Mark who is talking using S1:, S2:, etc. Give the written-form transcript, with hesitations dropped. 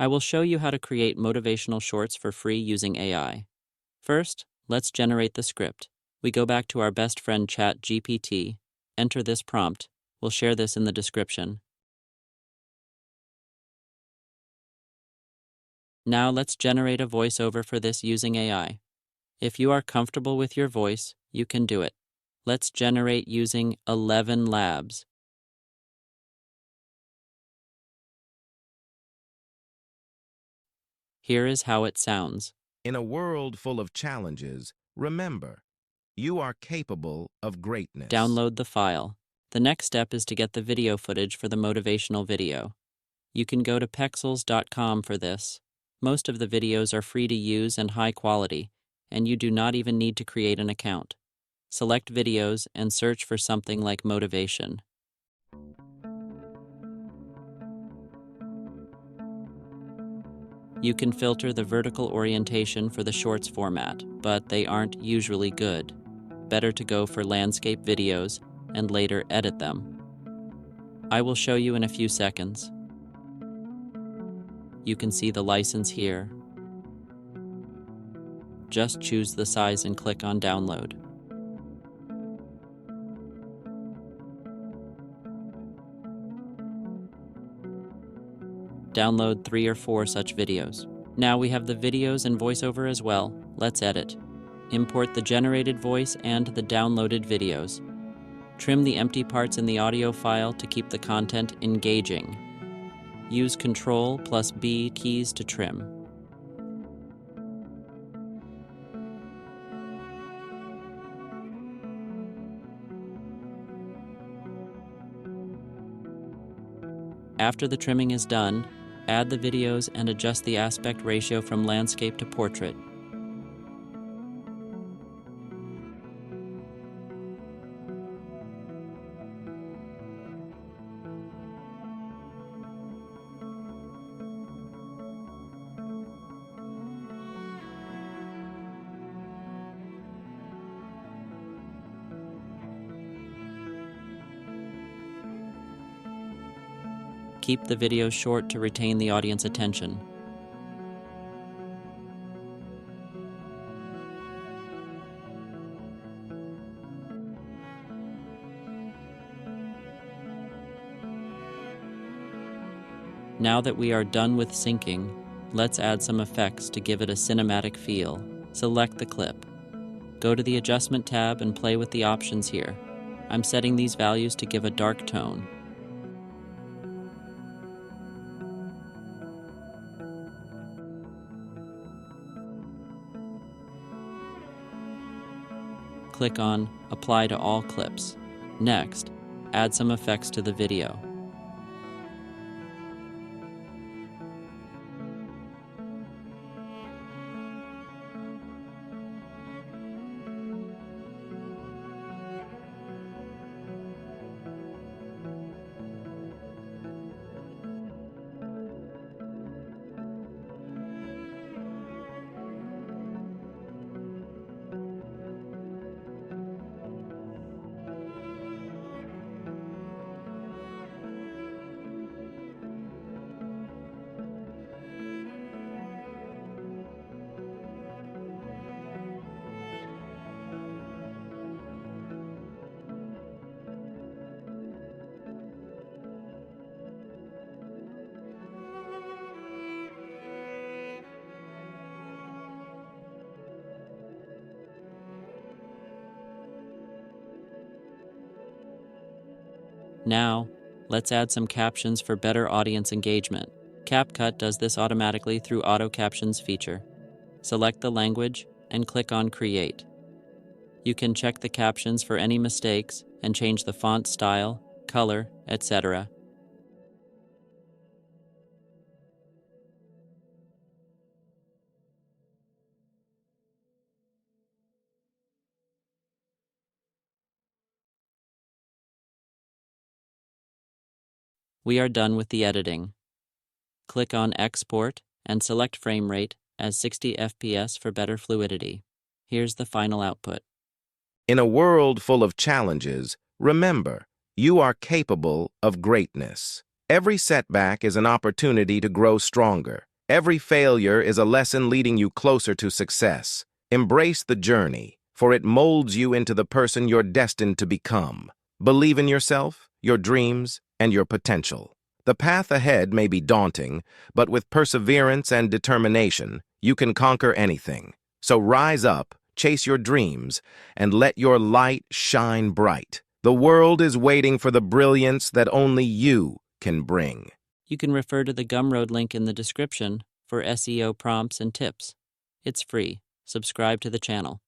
S1: I will show you how to create motivational shorts for free using AI. First, let's generate the script. We go back to our best friend GPT, enter this prompt. We'll share this in the description. Now let's generate a voiceover for this using AI. If you are comfortable with your voice, you can do it. Let's generate using 11 labs. Here is how it sounds.
S2: In a world full of challenges, remember, you are capable of greatness.
S1: Download the file. The next step is to get the video footage for the motivational video. You can go to pexels.com for this. Most of the videos are free to use and high quality, and you do not even need to create an account. Select videos and search for something like motivation. You can filter the vertical orientation for the shorts format, but they aren't usually good. Better to go for landscape videos and later edit them. I will show you in a few seconds. You can see the license here. Just choose the size and click on download. Download 3 or 4 such videos. Now we have the videos and voiceover as well. Let's edit. Import the generated voice and the downloaded videos. Trim the empty parts in the audio file to keep the content engaging. Use Ctrl+B keys to trim. After the trimming is done, add the videos and adjust the aspect ratio from landscape to portrait. Keep the videos short to retain the audience attention. Now that we are done with syncing, let's add some effects to give it a cinematic feel. Select the clip. Go to the Adjustment tab and play with the options here. I'm setting these values to give a dark tone. Click on Apply to all clips. Next, add some effects to the video. Now, let's add some captions for better audience engagement. CapCut does this automatically through Auto Captions feature. Select the language and click on Create. You can check the captions for any mistakes and change the font style, color, etc. We are done with the editing. Click on Export and select frame rate as 60 FPS for better fluidity. Here's the final output.
S2: In a world full of challenges, remember, you are capable of greatness. Every setback is an opportunity to grow stronger. Every failure is a lesson leading you closer to success. Embrace the journey, for it molds you into the person you're destined to become. Believe in yourself, your dreams, and your potential. The path ahead may be daunting, but with perseverance and determination, you can conquer anything. So rise up, chase your dreams, and let your light shine bright. The world is waiting for the brilliance that only you can bring.
S1: You can refer to the Gumroad link in the description for SEO prompts and tips. It's free. Subscribe to the channel.